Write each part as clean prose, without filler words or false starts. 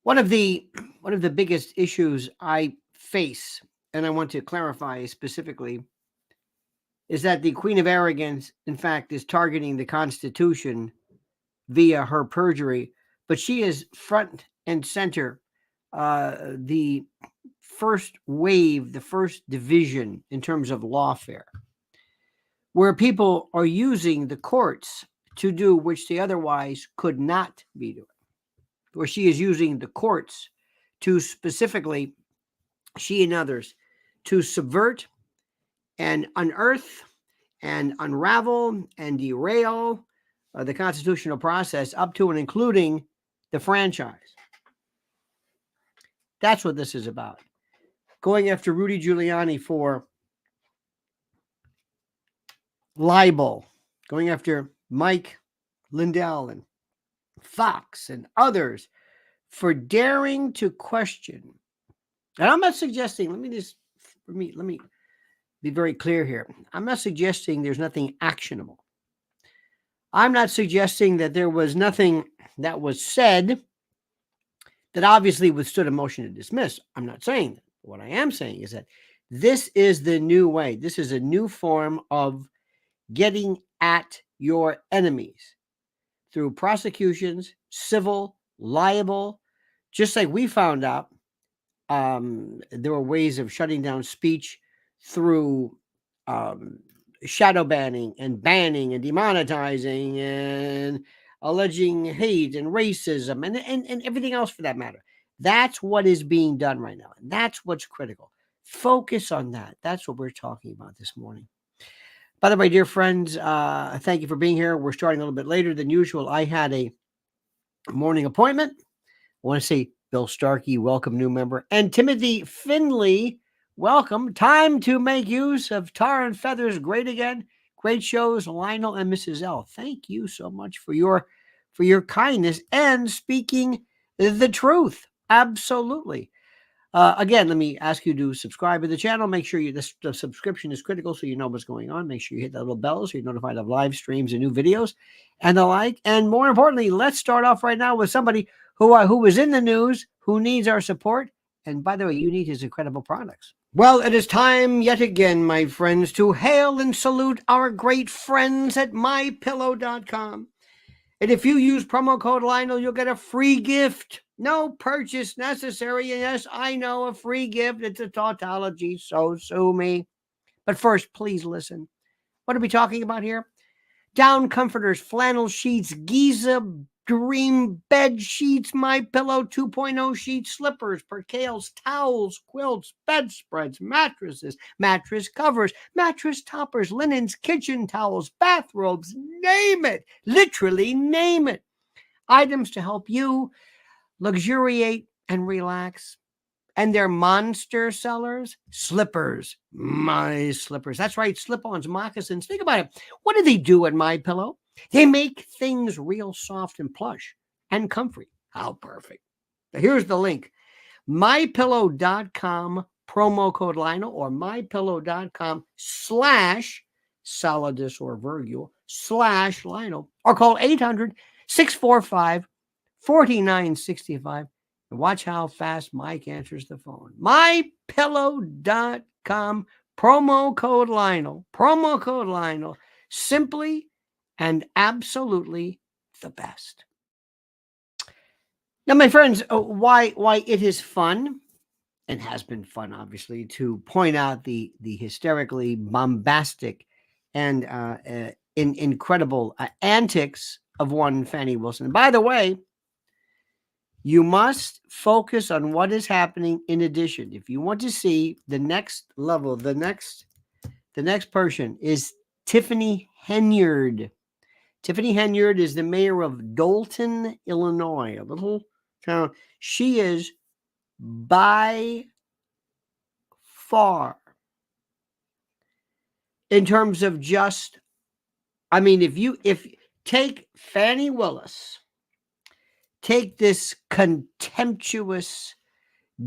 One of the biggest issues I face, and I want to clarify specifically, is that the Queen of Arrogance, in fact, is targeting the Constitution via her perjury, but she is front and center, the first wave, the first division in terms of lawfare, where people are using the courts to do which they otherwise could not be doing, where she is using the courts to specifically, she and others, to subvert and unearth and unravel and derail the constitutional process up to and including the franchise. That's what this is about. Going after Rudy Giuliani for libel, going after Mike Lindell and Fox and others for daring to question. And I'm not suggesting, let me be very clear here. I'm not suggesting there's nothing actionable. I'm not suggesting that there was nothing that was said that obviously withstood a motion to dismiss. I'm not saying that. What I am saying is that this is the new way. This is a new form of getting at your enemies through prosecutions, civil, liable. Just like we found out, there were ways of shutting down speech through shadow banning and demonetizing and alleging hate and racism and everything else for that matter. That's what is being done right now. And that's what's critical. Focus on that. That's what we're talking about this morning. By the way, dear friends, thank you for being here. We're starting a little bit later than usual. I had a morning appointment. I want to say Bill Starkey, welcome, new member. And Timothy Finley, welcome. Time to make use of Tar and Feathers great again. Great shows, Lionel and Mrs. L. Thank you so much for your kindness and speaking the truth. Absolutely. Again, let me ask you to subscribe to the channel. Make sure the subscription is critical so you know what's going on. Make sure you hit that little bell so you're notified of live streams and new videos and the like. And more importantly, let's start off right now with somebody who was in the news, who needs our support. And by the way, you need his incredible products. Well, it is time yet again, my friends, to hail and salute our great friends at mypillow.com. And if you use promo code Lionel, you'll get a free gift. No purchase necessary. And yes, I know, a free gift. It's a tautology, so sue me. But first, please listen. What are we talking about here? Down comforters, flannel sheets, Giza Dream bed sheets, My Pillow 2.0 sheets, slippers, percales, towels, quilts, bedspreads, mattresses, mattress covers, mattress toppers, linens, kitchen towels, bathrobes, name it. Literally name it. Items to help you luxuriate and relax. And they're monster sellers. Slippers, my slippers. That's right, slip-ons, moccasins. Think about it. What do they do at My Pillow? They make things real soft and plush and comfy. How perfect. Now here's the link. MyPillow.com, promo code Lionel, or MyPillow.com /Solidus or Virgil /Lionel, or call 800-645-4965. And watch how fast Mike answers the phone. MyPillow.com, promo code Lionel, simply and absolutely the best. Now, my friends, why it is fun, and has been fun, obviously, to point out the hysterically bombastic and incredible antics of one Fani Wilson. By the way, you must focus on what is happening in addition. If you want to see the next level, the next person is Tiffany Henyard. Tiffany Henyard is the mayor of Dolton, Illinois, a little town. She is by far, in terms of just, I mean, if take Fani Willis, take this contemptuous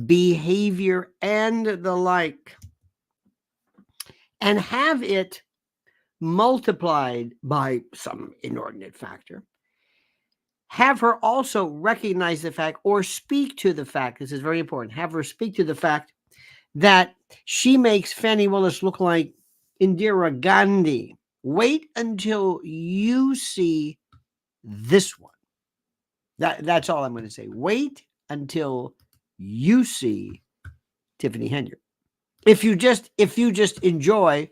behavior and the like, and have it multiplied by some inordinate factor, have her also recognize the fact or speak to the fact, this is very important, have her speak to the fact that she makes Fani Willis look like Indira Gandhi. Wait until you see this one. That's all I'm going to say. Wait until you see Tiffany Henry. If you just enjoy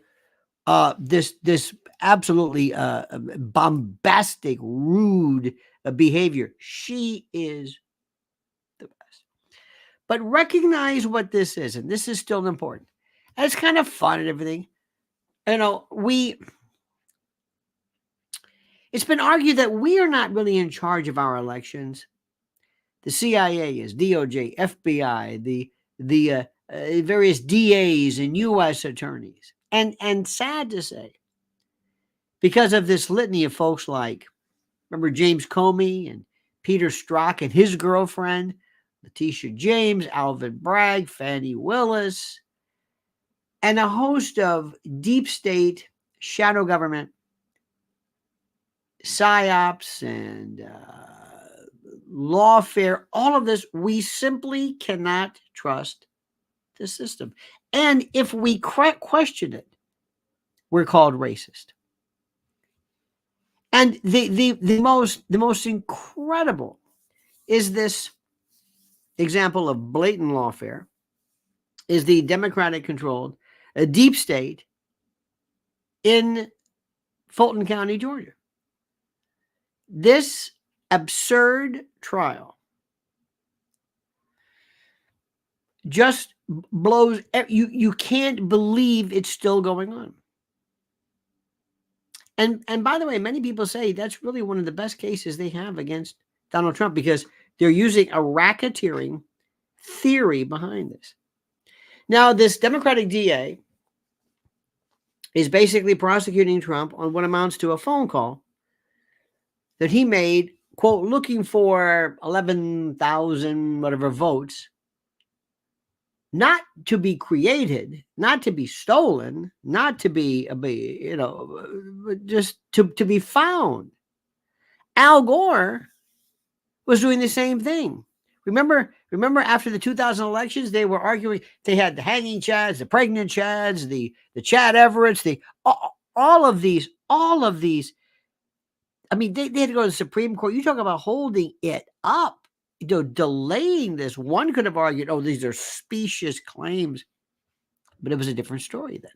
this absolutely bombastic, rude behavior, she is the best. But recognize what this is, and this is still important. And it's kind of fun and everything. You know, it's been argued that we are not really in charge of our elections. The CIA is, DOJ, FBI, the various DAs and U.S. attorneys. And sad to say, because of this litany of folks like, remember James Comey and Peter Strzok and his girlfriend, Letitia James, Alvin Bragg, Fani Willis, and a host of deep state, shadow government, psyops, and lawfare, all of this, we simply cannot trust the system. And if we question it, we're called racist. And the most incredible is this example of blatant lawfare, is the Democratic-controlled deep state in Fulton County, Georgia. This absurd trial just blows. You can't believe it's still going on. And by the way, many people say that's really one of the best cases they have against Donald Trump because they're using a racketeering theory behind this. Now, this Democratic DA is basically prosecuting Trump on what amounts to a phone call that he made, quote, looking for 11,000 whatever votes, not to be created, not to be stolen, not to be, just to be found. Al Gore was doing the same thing. Remember after the 2000 elections, they were arguing, they had the hanging Chads, the pregnant Chads, the Chad Everetts, all of these. I mean, they had to go to the Supreme Court. You talk about holding it up, delaying this. One could have argued, oh, these are specious claims, but it was a different story then.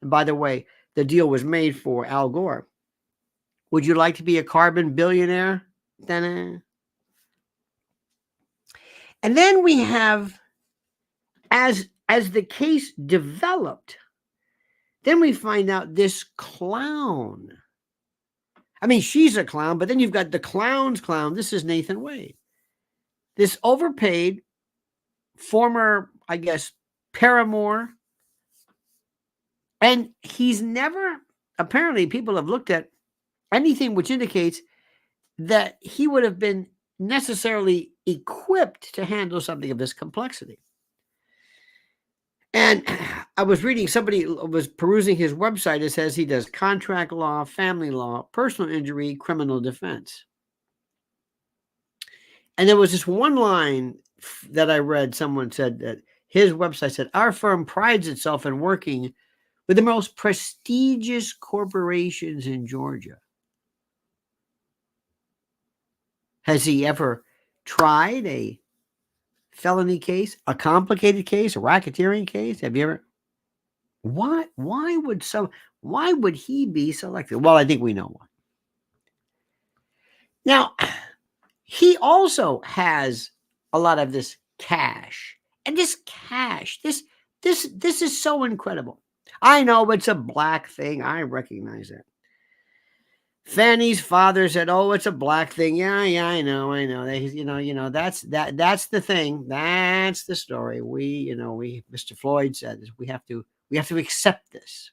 And by the way, the deal was made for Al Gore. Would you like to be a carbon billionaire? Ta-da. And then we have, as the case developed, then we find out this clown. I mean, she's a clown, but then you've got the clown's clown. This is Nathan Wade. This overpaid former, I guess, paramour. And he's never, apparently people have looked at anything which indicates that he would have been necessarily equipped to handle something of this complexity. And I was reading, somebody was perusing his website. It says he does contract law, family law, personal injury, criminal defense. And there was this one line that I read. Someone said that his website said, our firm prides itself in working with the most prestigious corporations in Georgia. Has he ever tried a felony case, a complicated case, a racketeering case? Have you ever? Why would he be selected? Well, I think we know why. Now, he also has a lot of this cash. And this cash, this is so incredible. I know it's a black thing. I recognize that. Fanny's father said, "Oh, it's a black thing." Yeah, I know. That's the thing. That's the story. Mr. Floyd said this. We have to accept this.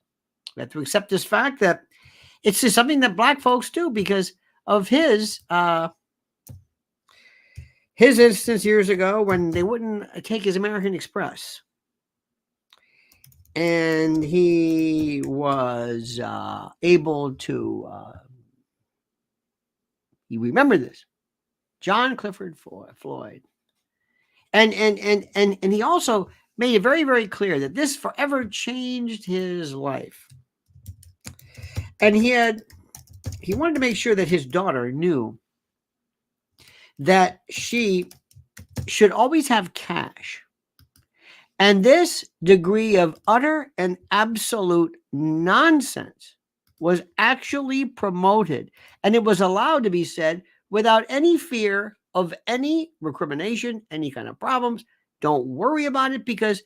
We have to accept this fact that it's just something that black folks do because of his instance years ago when they wouldn't take his American Express. And he was able to, you remember this, John Clifford Floyd. And he also made it very, very clear that this forever changed his life. And he wanted to make sure that his daughter knew that she should always have cash. And this degree of utter and absolute nonsense was actually promoted, and it was allowed to be said without any fear of any recrimination, any kind of problems. Don't worry about it, because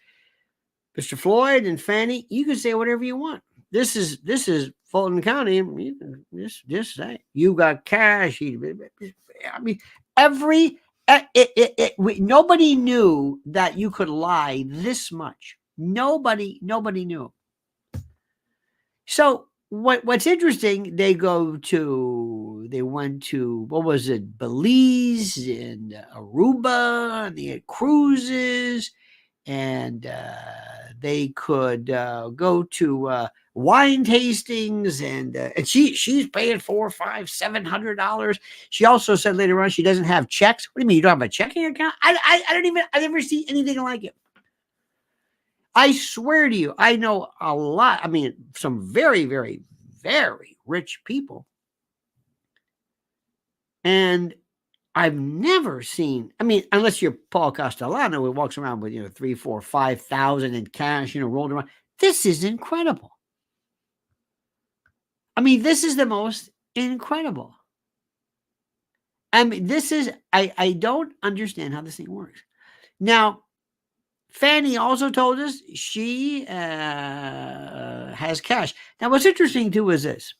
Mr. Floyd and Fani, you can say whatever you want. This is Fulton County. You can just say you got cash. I mean, nobody knew that you could lie this much. Nobody knew. So what's interesting, they went to, what was it, Belize and Aruba, and they had cruises, and they could go to wine tastings, and she's paying $400, $500, $700. She also said later on she doesn't have checks. What do you mean you don't have a checking account? I never see anything like it. I swear to you, I know a lot. I mean, some very, very, very rich people, and I've never seen, I mean, unless you're Paul Castellano, who walks around with, $3,000, $4,000, $5,000 in cash, rolled around. This is incredible. I mean, this is the most incredible. I mean, I don't understand how this thing works. Now, Fani also told us she has cash. Now, what's interesting too is this.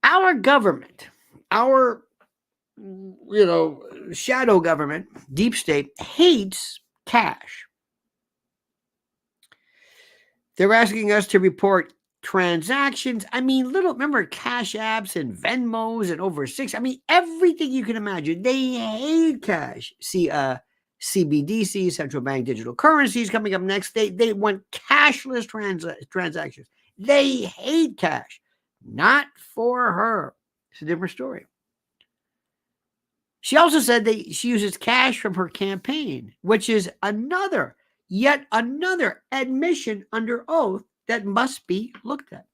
Our government, our shadow government, deep state, hates cash. They're asking us to report transactions. I mean, remember Cash Apps and Venmos and over six. I mean, everything you can imagine. They hate cash. See, CBDC, central bank digital currencies, coming up next. They want cashless transactions. They hate cash. Not for her. It's a different story. She also said that she uses cash from her campaign, which is yet another admission under oath that must be looked at.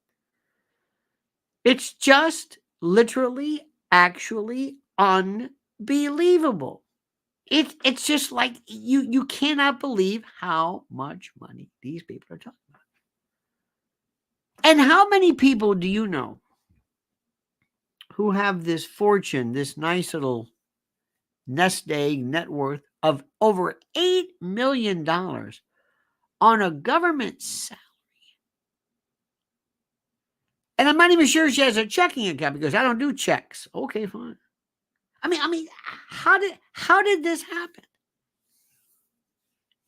It's just literally, actually unbelievable. It's just like you cannot believe how much money these people are talking about. And how many people do you know who have this fortune, this nice little nest egg net worth of over $8 million on a government salary? And I'm not even sure she has a checking account, because I don't do checks. Okay, fine. I mean, how did this happen?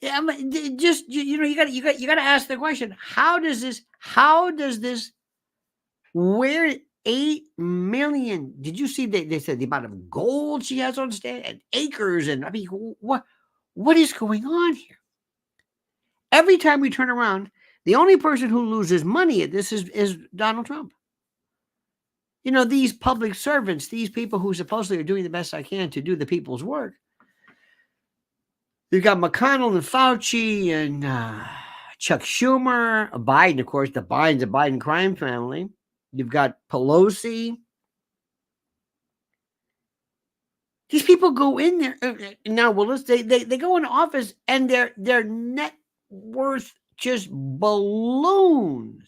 Yeah, I mean, just you got to ask the question: How does this? Where $8 million? Did you see they said the amount of gold she has on stand and acres? And I mean, what is going on here? Every time we turn around, the only person who loses money at this is Donald Trump. These public servants, these people who supposedly are doing the best I can to do the people's work. You've got McConnell and Fauci and Chuck Schumer, Biden, of course, the Biden crime family. You've got Pelosi. These people go in there now. Willis, they go into office, and their net worth just balloons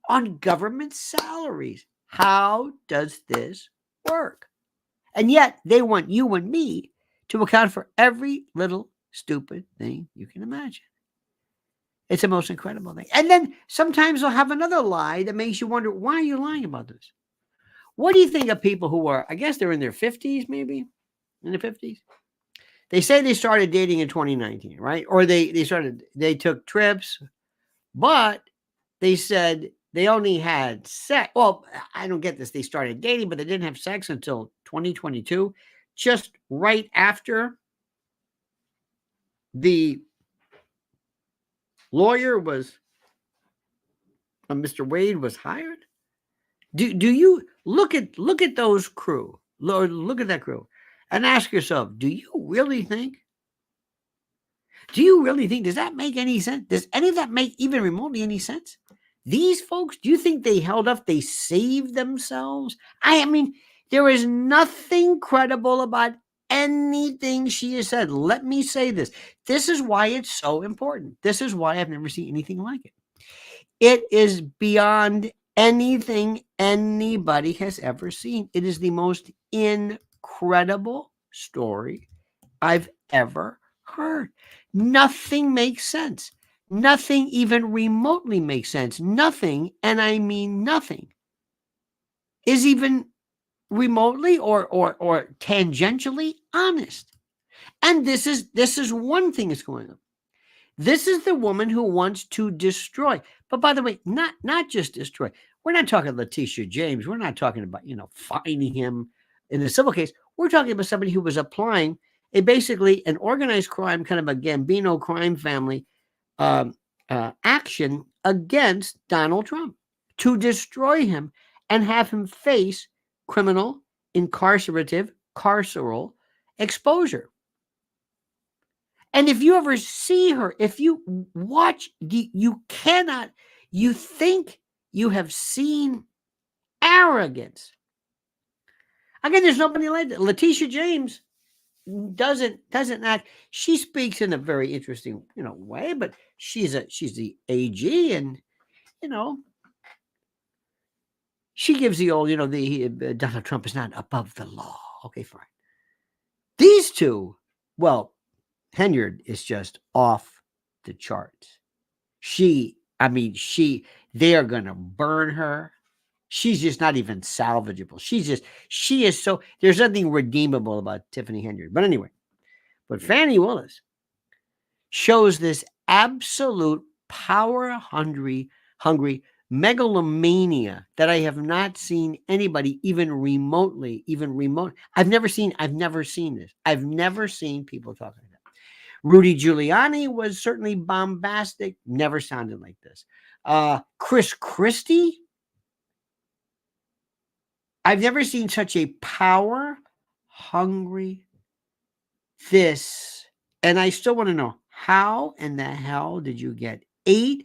on government salaries. How does this work? And yet they want you and me to account for every little stupid thing you can imagine. It's the most incredible thing. And then sometimes they'll have another lie that makes you wonder, why are you lying about this? What do you think of people who are, I guess they're in their 50s, maybe in the 50s? They say they started dating in 2019, right? Or they took trips, but they said they only had sex. Well, I don't get this. They started dating, but they didn't have sex until 2022, just right after the lawyer was, Mr. Wade was hired. Do you look at those crew? Lord, look at that crew and ask yourself, do you really think, does that make any sense? Does any of that make even remotely any sense? These folks, do you think they held up? They saved themselves? I mean, there is nothing credible about anything she has said. Let me say this. This is why it's so important. This is why I've never seen anything like it. It is beyond anything anybody has ever seen. It is the most incredible story I've ever heard. Nothing makes sense. Nothing even remotely makes sense. Nothing, and I mean nothing, is even remotely or tangentially honest. And this is one thing that's going on. This is the woman who wants to destroy. But by the way, not just destroy. We're not talking Letitia James. We're not talking about, fining him in a civil case. We're talking about somebody who was applying basically an organized crime, kind of a Gambino crime family action against Donald Trump to destroy him and have him face criminal, carceral exposure. And if you ever see her, if you watch, you think you have seen Arrogance. Again, there's nobody like that. Letitia James doesn't act. She speaks in a very interesting, way, but she's the AG, and she gives the old, Donald Trump is not above the law. Okay, fine. These two, well, Henyard is just off the charts. They are going to burn her. She's just not even salvageable. She is so, there's nothing redeemable about Tiffany Henyard. But anyway, but Fani Willis shows this absolute power-hungry megalomania that I have not seen anybody even remotely. I've never seen this. I've never seen people talk like that. Rudy Giuliani was certainly bombastic. Never sounded like this. Chris Christie. I've never seen such a power-hungry this. And I still want to know, how in the hell did you get $8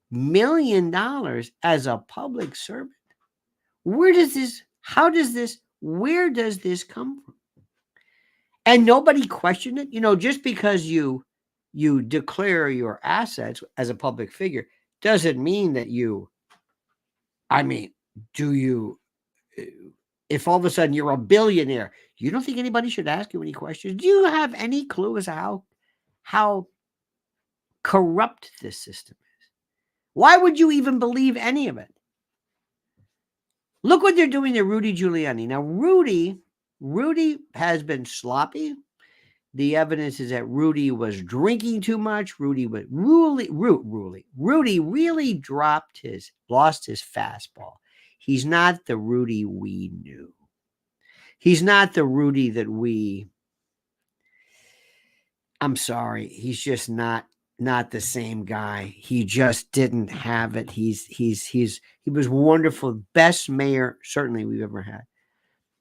million as a public servant? Where does this come from? And nobody questioned it. Just because you declare your assets as a public figure doesn't mean that if all of a sudden you're a billionaire, you don't think anybody should ask you any questions? Do you have any clue as to how corrupt this system is? Why would you even believe any of it? Look what they're doing to Rudy Giuliani. Now, Rudy has been sloppy. The evidence is that Rudy was drinking too much. Rudy really lost his fastball. He's not the Rudy we knew. He's not the Rudy that I'm sorry. He's just not the same guy. He just didn't have it. He was wonderful. Best mayor certainly we've ever had.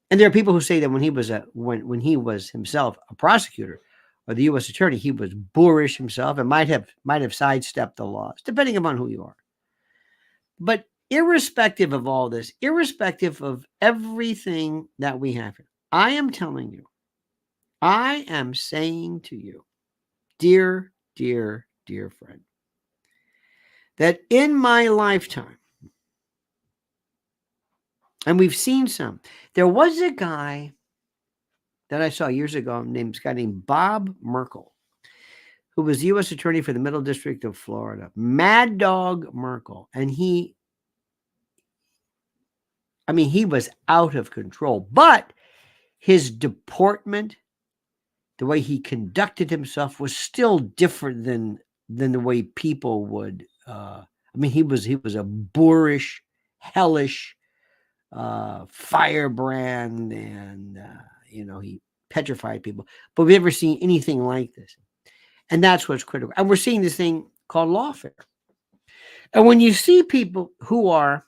And there are people who say that when he was when he was himself a prosecutor or the U.S. attorney, he was boorish himself and might have sidestepped the laws, depending upon who you are. But irrespective of all this, irrespective of everything that we have here, I am telling you, I am saying to you, dear friend, that in my lifetime, and we've seen some, there was a guy that I saw years ago named Bob Merkel, who was the U.S. attorney for the Middle District of Florida. Mad Dog Merkel. And he was out of control. But his deportment, the way he conducted himself, was still different than the way people would. He was a boorish, hellish firebrand, and he petrified people. But we've never seen anything like this. And that's what's critical. And we're seeing this thing called lawfare. And when you see people who are,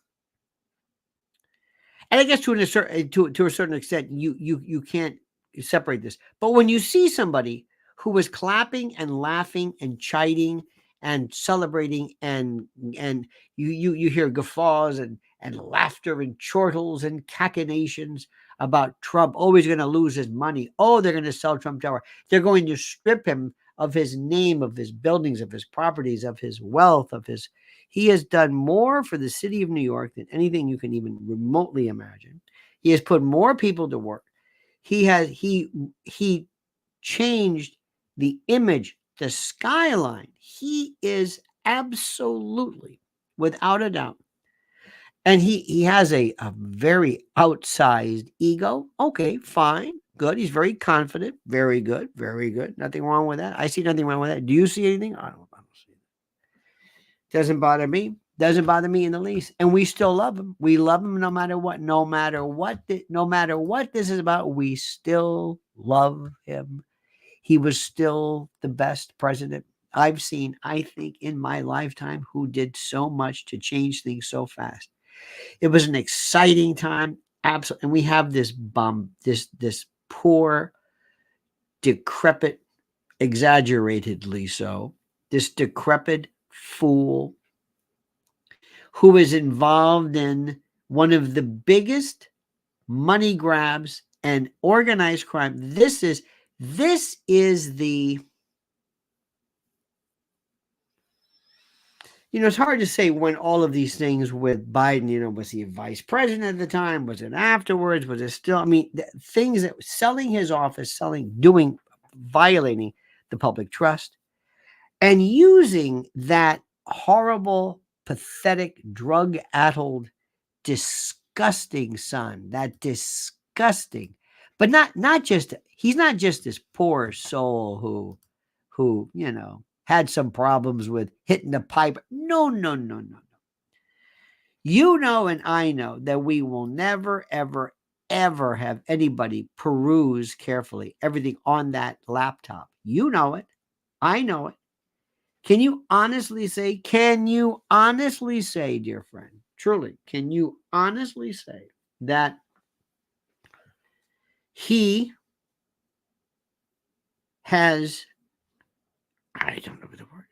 And I guess to a certain extent, you can't separate this. But when you see somebody who was clapping and laughing and chiding and celebrating, and you hear guffaws and laughter and chortles and cachinnations about Trump always going to lose his money. Oh, they're going to sell Trump Tower. They're going to strip him of his name, of his buildings, of his properties, of his wealth, of his. He has done more for the city of New York than anything you can even remotely imagine. He has put more people to work. He changed the image, the skyline. He is absolutely, without a doubt. And he has a very outsized ego. Okay, fine, good. He's very confident. Very good, very good. Nothing wrong with that. I see nothing wrong with that. Do you see anything? I don't see it. Doesn't bother me. Doesn't bother me in the least. And we still love him. We love him no matter what. No matter what this is about, we still love him. He was still the best president I've seen, I think, in my lifetime, who did so much to change things so fast. It was an exciting time. Absolutely. And we have this this poor, decrepit, exaggeratedly so, this decrepit fool who is involved in one of the biggest money grabs and organized crime. This is the, it's hard to say when all of these things with Biden, was he vice president at the time? Was it afterwards? Was it still? I mean, things that selling his office, violating the public trust, and using that horrible, pathetic, drug-addled, disgusting son, that disgusting, but not just, he's not just this poor soul who had some problems with hitting the pipe. No. And I know that we will never, ever, ever have anybody peruse carefully everything on that laptop. You know it. I know it. Can you honestly say, dear friend, truly, can you honestly say that he has, I don't know what the word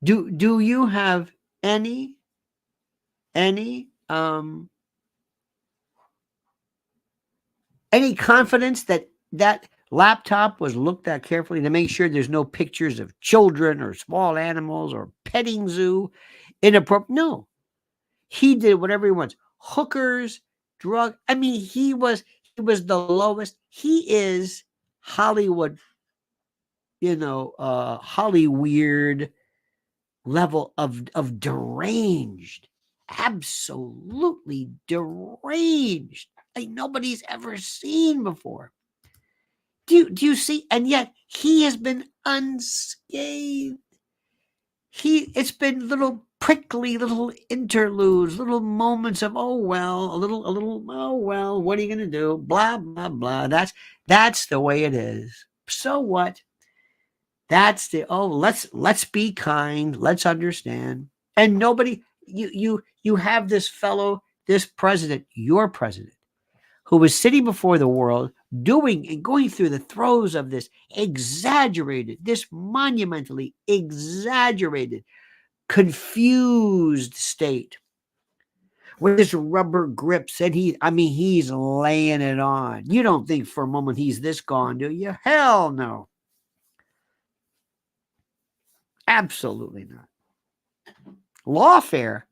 is. Do you have any confidence that that laptop was looked at carefully to make sure there's no pictures of children or small animals or petting zoo inappropriate? No. He did whatever he wants. Hookers, drug. I mean, he was the lowest. He is Hollywood, Hollyweird level of deranged. Absolutely deranged. Like nobody's ever seen before. Do you see? And yet he has been unscathed. It's been little prickly little interludes, little moments of oh well, a little oh well, what are you gonna do? Blah blah blah. That's the way it is. So what? That's the let's be kind, let's understand. And nobody, you have this fellow, this president, your president, who was sitting before the world doing and going through the throes of this this monumentally exaggerated, confused state with this rubber grips, and he's laying it on. You don't think for a moment he's this gone, do you? Hell no. Absolutely not. Lawfare.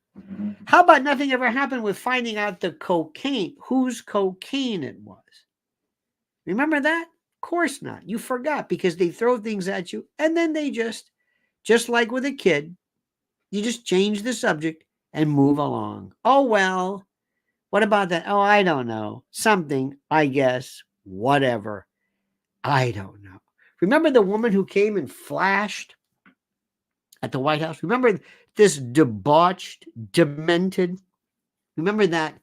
How about nothing ever happened with finding out the cocaine, whose cocaine it was? Remember that? Of course not. You forgot because they throw things at you and then they just like with a kid, you just change the subject and move along. Oh, well, what about that? Oh, I don't know. Something, I guess, whatever. I don't know. Remember the woman who came and flashed at the White House? Remember this debauched, demented? Remember that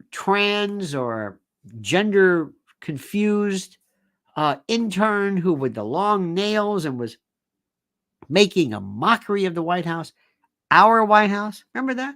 trans or gender confused intern who with the long nails and was making a mockery of the White House, our White House? Remember that?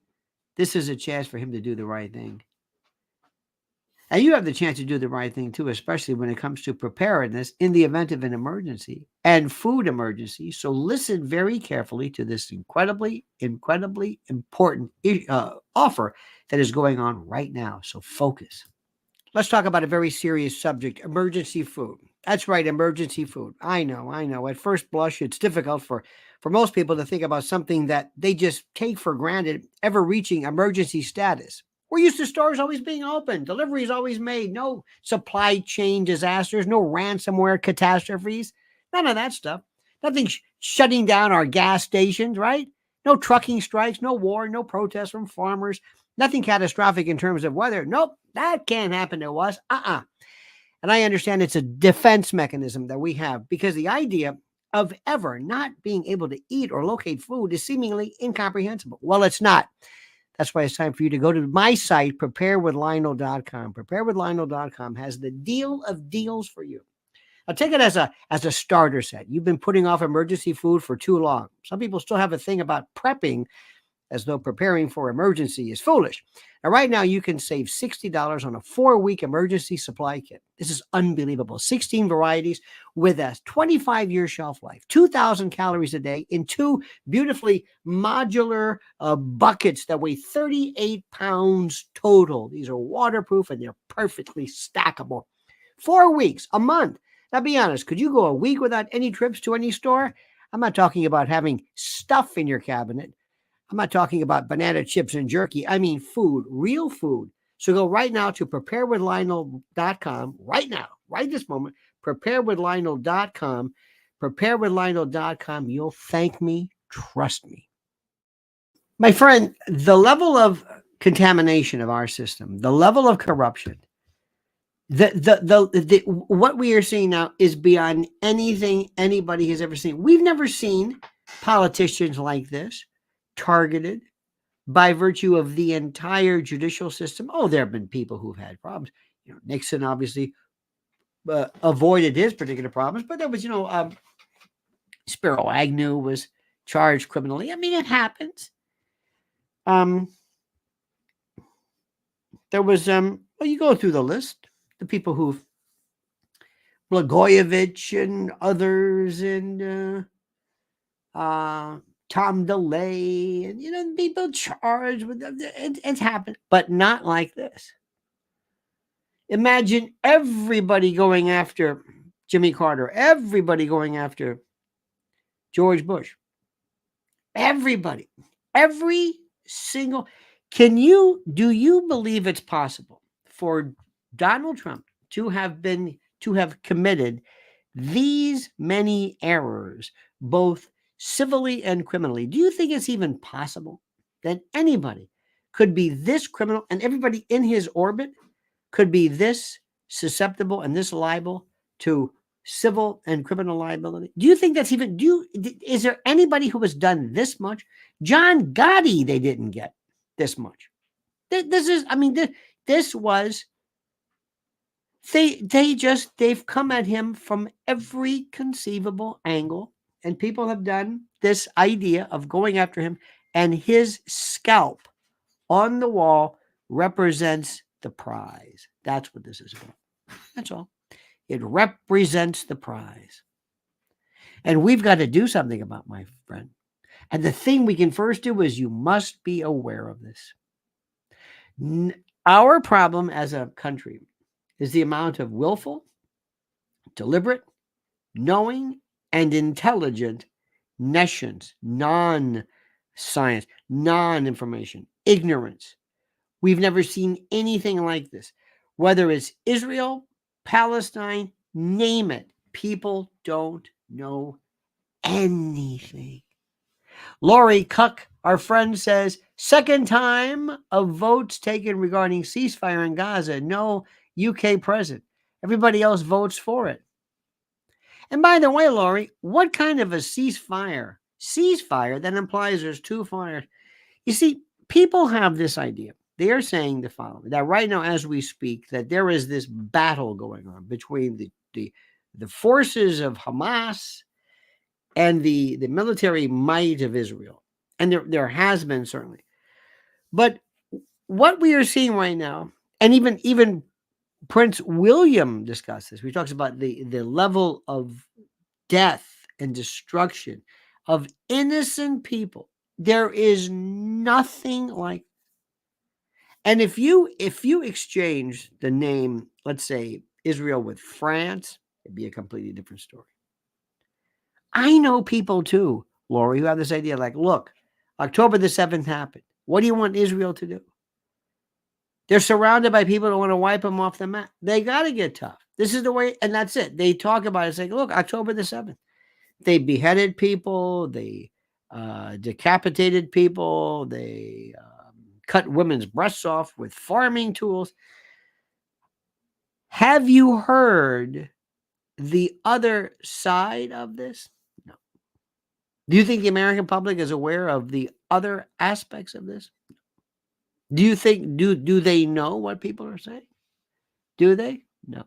This is a chance for him to do the right thing. And you have the chance to do the right thing too, especially when it comes to preparedness in the event of an emergency and food emergency. So listen very carefully to this incredibly, incredibly important offer that is going on right now. So focus. Let's talk about a very serious subject, emergency food. That's right, emergency food. I know. At first blush, it's difficult for most people to think about something that they just take for granted, ever reaching emergency status. We're used to stores always being open, deliveries always made, no supply chain disasters, no ransomware catastrophes, none of that stuff. Nothing shutting down our gas stations, right? No trucking strikes, no war, no protests from farmers, nothing catastrophic in terms of weather. Nope, that can't happen to us. And I understand it's a defense mechanism that we have because the idea of ever not being able to eat or locate food is seemingly incomprehensible. Well, it's not. That's why it's time for you to go to my site, preparewithlionel.com. Preparewithlionel.com has the deal of deals for you. I'll take it as a starter set. You've been putting off emergency food for too long. Some people still have a thing about prepping as though preparing for emergency is foolish. Now, right now, you can save $60 on a 4-week emergency supply kit. This is unbelievable. 16 varieties with a 25-year shelf life, 2,000 calories a day in 2 beautifully modular buckets that weigh 38 pounds total. These are waterproof and they're perfectly stackable. 4 weeks, a month. Now, be honest, could you go a week without any trips to any store? I'm not talking about having stuff in your cabinet. I'm not talking about banana chips and jerky. I mean food, real food. So go right now to preparewithlionel.com, right now, right this moment, preparewithlionel.com, preparewithlionel.com. You'll thank me, trust me. My friend, the level of contamination of our system, the level of corruption, what we are seeing now is beyond anything anybody has ever seen. We've never seen politicians like this targeted by virtue of the entire judicial system. Oh, there have been people who've had problems. Nixon obviously avoided his particular problems, but there was, Spiro Agnew was charged criminally. I mean, it happens. There was, you go through the list, the people who've Blagojevich and others, and Tom DeLay, and people charged with it's happened, but not like this. Imagine everybody going after Jimmy Carter, everybody going after George Bush, everybody, every single. Do you believe it's possible for Donald Trump to have committed these many errors, both civilly and criminally? Do you think it's even possible that anybody could be this criminal and everybody in his orbit could be this susceptible and this liable to civil and criminal liability? Do you think that's even, is there anybody who has done this much? John Gotti, they didn't get this much. This was, they've come at him from every conceivable angle, and people have done this idea of going after him, and his scalp on the wall represents the prize. That's what this is about. That's all. It represents the prize. And we've got to do something about, my friend. And the thing we can first do is you must be aware of this. Our problem as a country is the amount of willful, deliberate, knowing, and intelligent nescience, non-science, non-information, ignorance. We've never seen anything like this. Whether it's Israel, Palestine, name it, people don't know anything. Lori Cuck, our friend, says, second time of votes taken regarding ceasefire in Gaza. No UK president. Everybody else votes for it. And by the way, Lori, what kind of a ceasefire? Ceasefire that implies there's 2 fires. You see, people have this idea. They are saying the following, that right now, as we speak, that there is this battle going on between the forces of Hamas and the military might of Israel. And there has been, certainly. But what we are seeing right now, and even Prince William discussed this. He talks about the level of death and destruction of innocent people. There is nothing like. And if you exchange the name, let's say Israel with France, it'd be a completely different story. I know people too, Lori, who have this idea like, look, October the 7th happened. What do you want Israel to do? They're surrounded by people that want to wipe them off the map. They got to get tough. This is the way, and that's it. They talk about it. It's like, look, October the 7th. They beheaded people. They decapitated people. They cut women's breasts off with farming tools. Have you heard the other side of this? No. Do you think the American public is aware of the other aspects of this? Do you think, do they know what people are saying? Do they? No.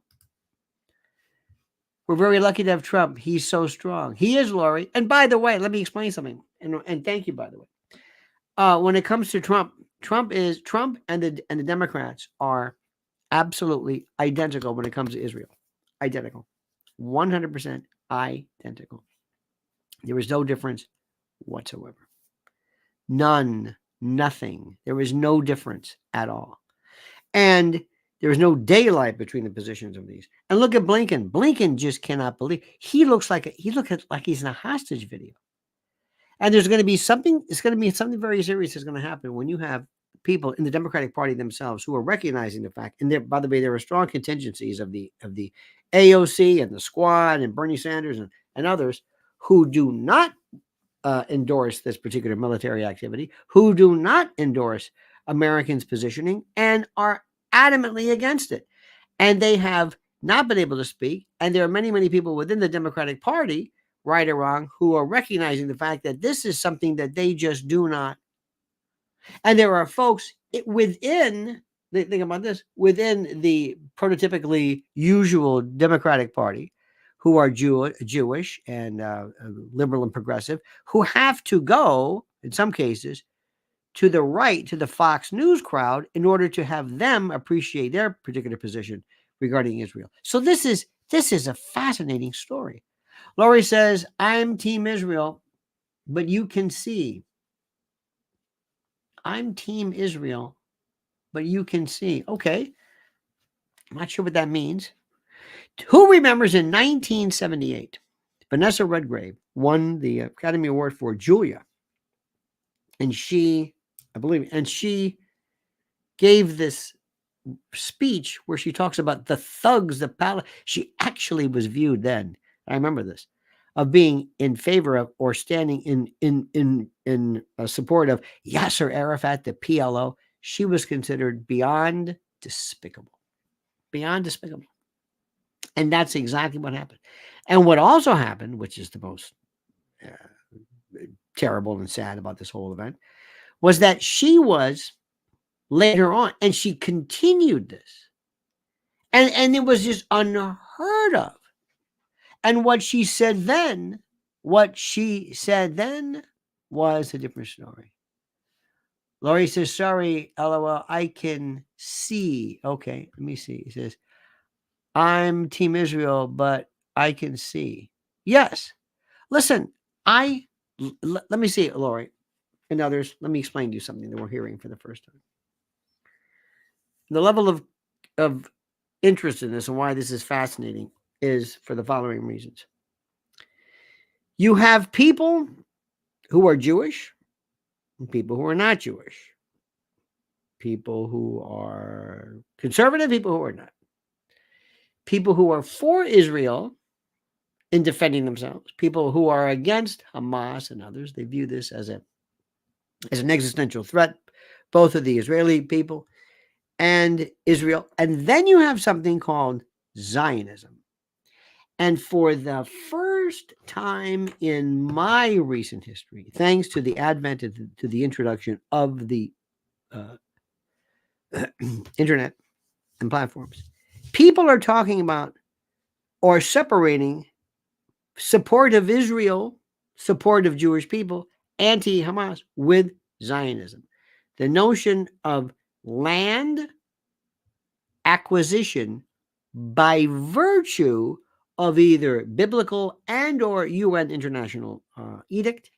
We're very lucky to have Trump. He's so strong. He is, Lori. And by the way, let me explain something. And thank you, by the way. When it comes to Trump and the Democrats are absolutely identical when it comes to Israel. Identical. 100% identical. There is no difference whatsoever. None. Nothing. There is no difference at all. And there is no daylight between the positions of these. And look at Blinken. Blinken just cannot believe. He looks like he's in a hostage video. And there's going to be something. It's going to be something very serious is going to happen when you have people in the Democratic Party themselves who are recognizing the fact. And there, by the way, there are strong contingencies of the AOC and the Squad and Bernie Sanders and others who do not endorse this particular military activity, who do not endorse Americans' positioning and are adamantly against it. And they have not been able to speak. And there are many, many people within the Democratic Party, right or wrong, who are recognizing the fact that this is something that they just do not. And there are folks within, think about this, within the prototypically usual Democratic Party who are Jewish and liberal and progressive, who have to go, in some cases, to the right, to the Fox News crowd, in order to have them appreciate their particular position regarding Israel. So this is a fascinating story. Lori says, I'm Team Israel, but you can see. I'm Team Israel, but you can see. Okay. I'm not sure what that means. Who remembers in 1978, Vanessa Redgrave won the Academy Award for Julia. And she gave this speech where she talks about the thugs of Palestine. She actually was viewed then, I remember this, of being in favor of or standing in support of Yasser Arafat, the PLO. She was considered beyond despicable. Beyond despicable. And that's exactly what happened. And what also happened, which is the most terrible and sad about this whole event, was that she was later on, and she continued this. And it was just unheard of. And what she said then was a different story. Laurie says, sorry, LOL, I can see. Okay, let me see. He says, I'm Team Israel, but I can see. Yes. Listen, let me see it, Laurie, and others. Let me explain to you something that we're hearing for the first time. The level of interest in this and why this is fascinating is for the following reasons. You have people who are Jewish and people who are not Jewish, people who are conservative, people who are not, people who are for Israel in defending themselves, people who are against Hamas and others. They view this as an existential threat, both of the Israeli people and Israel. And then you have something called Zionism. And for the first time in my recent history, thanks to the advent to the introduction of the internet and platforms, people are talking about or separating support of Israel, support of Jewish people, anti-Hamas with Zionism. The notion of land acquisition by virtue of either biblical and or UN international edict,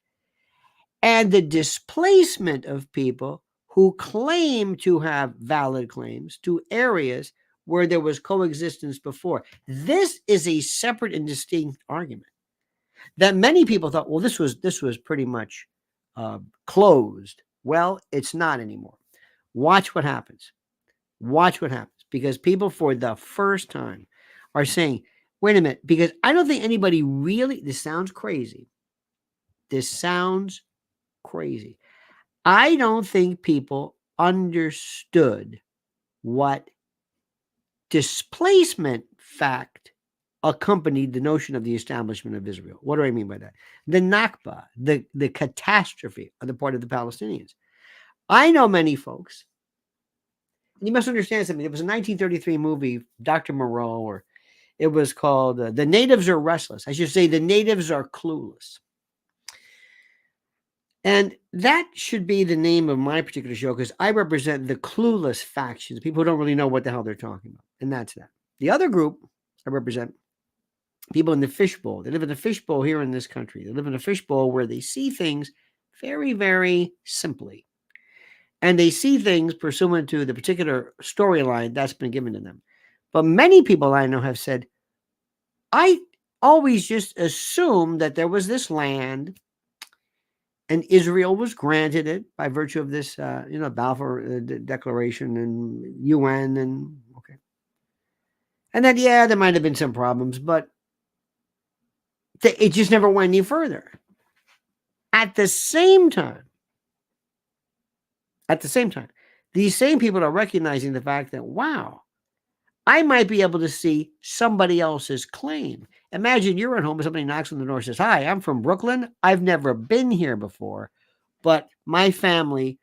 and the displacement of people who claim to have valid claims to areas where there was coexistence before. This is a separate and distinct argument that many people thought, well, this was pretty much closed. Well, it's not anymore. Watch what happens. Watch what happens, because people for the first time are saying, wait a minute, because I don't think anybody really, this sounds crazy. This sounds crazy. I don't think people understood what displacement fact accompanied the notion of the establishment of Israel. What do I mean by that? The Nakba, the catastrophe on the part of the Palestinians. I know many folks, and you must understand something. It was a 1933 movie, Dr. Moreau, or it was called The Natives Are Restless. I should say The Natives Are Clueless. And that should be the name of my particular show, because I represent the clueless factions, people who don't really know what the hell they're talking about. And that's that. The other group I represent, people in the fishbowl. They live in a fishbowl here in this country. They live in a fishbowl where they see things very, very simply. And they see things pursuant to the particular storyline that's been given to them. But many people I know have said, I always just assumed that there was this land and Israel was granted it by virtue of this, Balfour Declaration and UN, and okay. And then, yeah, there might have been some problems, but it just never went any further. At the same time, these same people are recognizing the fact that, wow, I might be able to see somebody else's claim. Imagine you're at home and somebody knocks on the door and says, hi, I'm from Brooklyn. I've never been here before, but my family,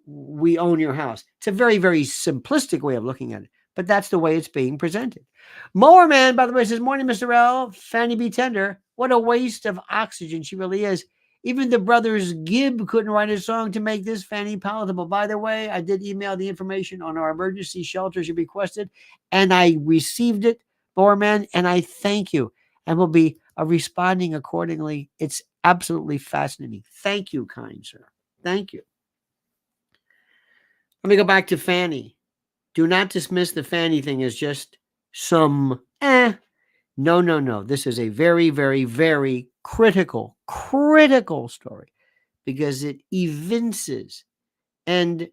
we own your house. It's a very, very simplistic way of looking at it, but that's the way it's being presented. Mower Man, by the way, says, morning, Mr. L. Fanny B. Tender. What a waste of oxygen she really is. Even the brothers Gibb couldn't write a song to make this Fanny palatable. By the way, I did email the information on our emergency shelters you requested, and I received it, Mowerman, and I thank you, and will be responding accordingly. It's absolutely fascinating. Thank you, kind sir. Thank you. Let me go back to Fanny. Do not dismiss the Fanny thing as just some No. This is a very, very, very critical story, because it evinces and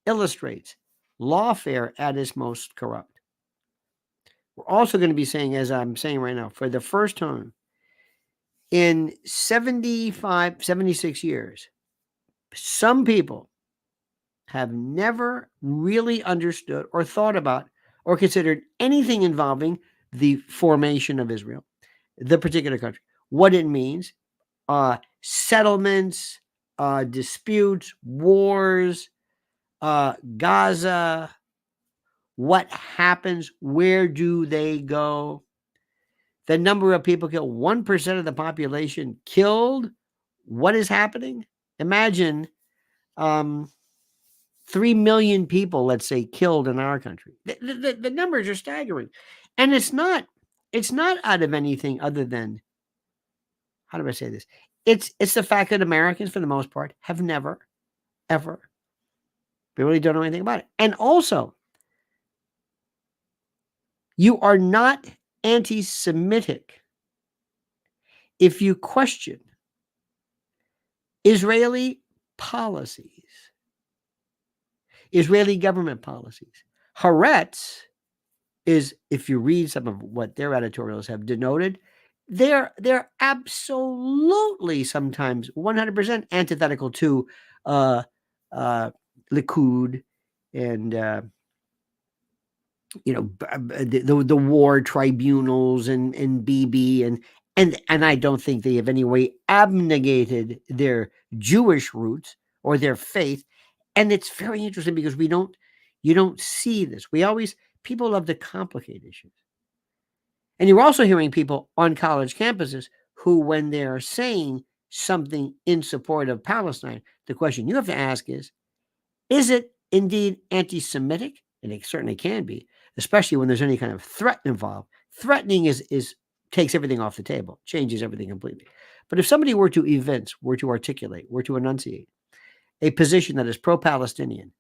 illustrates lawfare at its most corrupt. We're also going to be saying, as I'm saying right now, for the first time in 75, 76 years, some people have never really understood or thought about or considered anything involving the formation of Israel, the particular country, what it means, settlements, disputes, wars, Gaza, what happens, where do they go, the number of people killed, 1% of the population killed, what is happening? Imagine 3 million people, let's say, killed in our country. The numbers are staggering. And it's not out of anything other than, how do I say this? It's the fact that Americans, for the most part, have never, ever, they really don't know anything about it. And also, you are not anti-Semitic if you question Israeli policies, Israeli government policies. Haaretz is, if you read some of what their editorials have denoted, they're absolutely sometimes 100% antithetical to Likud and the war tribunals and Bibi and I don't think they have any way abnegated their Jewish roots or their faith. And it's very interesting because you don't see this. People love to complicate issues. And you're also hearing people on college campuses who, when they're saying something in support of Palestine, the question you have to ask is it indeed anti-Semitic, and it certainly can be, especially when there's any kind of threat involved. Threatening takes everything off the table, changes everything completely. But if somebody were to evince, were to articulate, were to enunciate a position that is pro-Palestinian,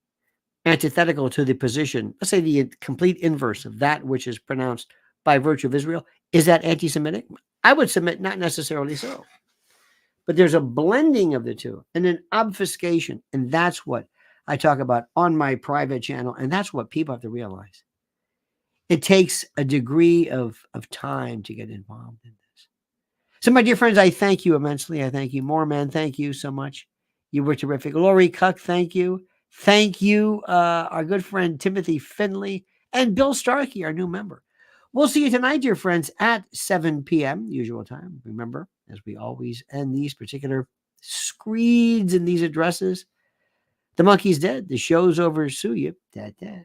antithetical to the position, let's say the complete inverse of that which is pronounced by virtue of Israel, is that anti-Semitic? I would submit not necessarily so. But there's a blending of the two and an obfuscation. And that's what I talk about on my private channel. And that's what people have to realize. It takes a degree of time to get involved in this. So, my dear friends, I thank you immensely. I thank you more, man. Thank you so much. You were terrific. Lori Cuck, thank you. Thank you, our good friend Timothy Finley and Bill Starkey, our new member. We'll see you tonight, dear friends, at 7 p.m. usual time. Remember, as we always end these particular screeds and these addresses, the monkey's dead. The show's over. Sue you. Da, da.